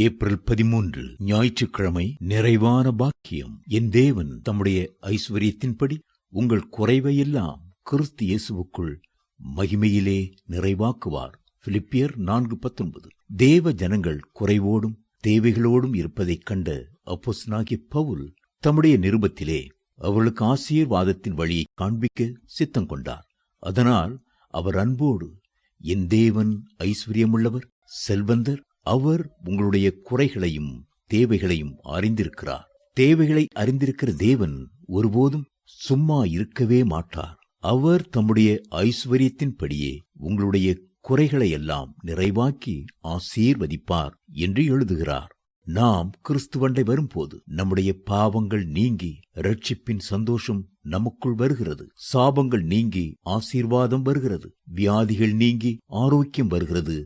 April 13 ஞாயிற்றுக்கிழமை. நிறைவான பாக்கியம். என் தேவன் தம்முடைய ஐஸ்வரியத்தின்படி உங்கள் குறைவையெல்லாம் கிறிஸ்து இயேசுவுக்குள் மகிமையிலே நிறைவாக்குவார். பிலிப்பியர் 4:19. தேவ ஜனங்கள் குறைவோடும் தேவைகளோடும் இருப்பதைக் கண்ட அப்போஸ்தலனாகிய பவுல் தம்முடைய நிருபத்திலே அவர்களுக்கு ஆசீர்வாதத்தின் வழியை காண்பிக்க சித்தம் கொண்டார். அதனால் அவர் அன்போடு, என் தேவன் ஐஸ்வரியமுள்ளவர், செல்வந்தர், அவர் உங்களுடைய குறைகளையும் தேவைகளையும் அறிந்திருக்கிறார். தேவைகளை அறிந்திருக்கிற தேவன் ஒருபோதும் சும்மா இருக்கவே மாட்டார். அவர் தம்முடைய ஐஸ்வரியத்தின்படியே உங்களுடைய குறைகளை எல்லாம் நிறைவாக்கி ஆசீர்வதிப்பார் என்று எழுதுகிறார். நாம் கிறிஸ்துவண்டை வரும்போது நம்முடைய பாவங்கள் நீங்கி இரட்சிப்பின் சந்தோஷம் நமக்குள் வருகிறது. சாபங்கள் நீங்கி ஆசீர்வாதம் வருகிறது. வியாதிகள் நீங்கி ஆரோக்கியம் வருகிறது.